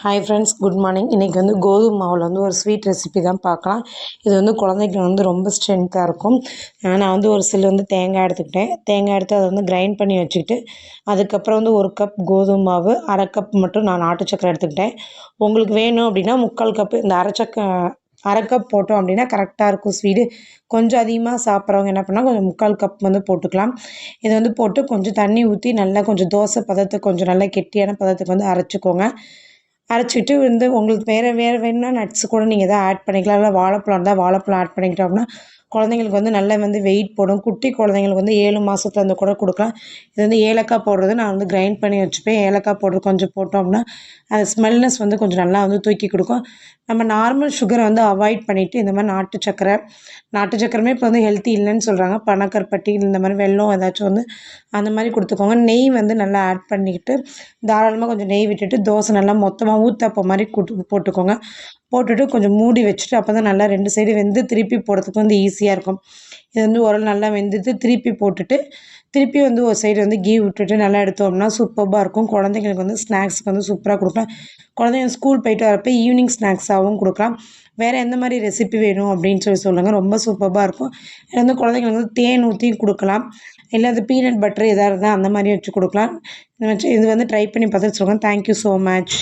Hi friends, good morning. இன்றைக்கி வந்து கோதுமை மாவில் வந்து ஒரு ஸ்வீட் ரெசிபி தான் பார்க்கலாம். இது வந்து குழந்தைக்கு வந்து ரொம்ப ஸ்ட்ரென்த்தாக இருக்கும். நான் வந்து ஒரு சில்லு வந்து தேங்காய் எடுத்துக்கிட்டேன். தேங்காய் எடுத்து அதை வந்து கிரைண்ட் பண்ணி வச்சுக்கிட்டு, அதுக்கப்புறம் வந்து 1 கப் கோதுமை மாவு, 1/2 கப் மட்டும் நான் நாட்டு சக்கரை எடுத்துக்கிட்டேன். உங்களுக்கு வேணும் அப்படின்னா 3/4 கப்பு இந்த 1/2 கப் போட்டோம் அப்படின்னா கரெக்டாக இருக்கும் ஸ்வீடு. கொஞ்சம் அதிகமாக சாப்பிட்றவங்க என்ன பண்ணால் கொஞ்சம் 3/4 கப் வந்து போட்டுக்கலாம். இதை வந்து போட்டு கொஞ்சம் தண்ணி ஊற்றி நல்லா கொஞ்சம் தோசை பதத்துக்கு கொஞ்சம் நல்லா கெட்டியான பதத்துக்கு வந்து அரைச்சிக்கோங்க. அரைச்சிட்டு வந்து உங்களுக்கு வேறு வேணும்னா நட்ஸ் கூட நீங்கள் எதாவது ஆட் பண்ணிக்கலாம். இல்லை வாழைப்பழம் இருந்தால் வாழைப்பழம் ஆட் பண்ணிக்கிட்டோம் அப்படின்னா குழந்தைங்களுக்கு வந்து நல்லா வந்து வெயிட் போடும். குட்டி குழந்தைங்களுக்கு வந்து 7 மாதத்துலேருந்து கூட கொடுக்கலாம். இது வந்து ஏலக்காய் போடுறது நான் வந்து கிரைண்ட் பண்ணி வச்சுப்பேன். ஏலக்காய் பவுடர் கொஞ்சம் போட்டோம் அப்படின்னா அது ஸ்மெல்னஸ் வந்து கொஞ்சம் நல்லா வந்து தூக்கி கொடுக்கும். நம்ம நார்மல் சுகரை வந்து அவாய்ட் பண்ணிவிட்டு இந்த மாதிரி நாட்டு சக்கரமே இப்போ வந்து ஹெல்த்தி இல்லைன்னு சொல்கிறாங்க. பனக்கருப்பட்டி இந்த மாதிரி வெல்லம் ஏதாச்சும் வந்து அந்த மாதிரி கொடுத்துக்கோங்க. நெய் வந்து நல்லா ஆட் பண்ணிக்கிட்டு தாராளமாக கொஞ்சம் நெய் விட்டுட்டு தோசை நல்லா மொத்தமாக ஊத்தப்பம் மாதிரி போட்டுக்கோங்க. போட்டுட்டு கொஞ்சம் மூடி வச்சுட்டு அப்போ தான் நல்லா 2 சைடு வெந்து திருப்பி போடுறதுக்கு வந்து ஈஸியாக இருக்கும். இது வந்து ஓரளவு நல்லா வெந்துட்டு திருப்பி போட்டுட்டு திருப்பி வந்து ஒரு சைடு வந்து கீ விட்டுட்டு நல்லா எடுத்தோம்னா சூப்பராக இருக்கும். குழந்தைங்களுக்கு வந்து ஸ்நாக்ஸ்க்கு வந்து சூப்பராக கொடுக்கலாம். குழந்தைங்க ஸ்கூல் போயிட்டு வரப்போ ஈவினிங் ஸ்நாக்ஸாகவும் கொடுக்கலாம். வேறு எந்த மாதிரி ரெசிபி வேணும் அப்படின்னு சொல்லுங்கள். ரொம்ப சூப்பராக இருக்கும். இது வந்து குழந்தைங்களுக்கு வந்து தேன் ஊற்றி கொடுக்கலாம். இல்லை அது பீனட் பட்டர் எதாக இருந்தால் அந்த மாதிரி வச்சு கொடுக்கலாம். இது வந்து ட்ரை பண்ணி பார்த்துட்டு சொல்லுங்கள். Thank you so much.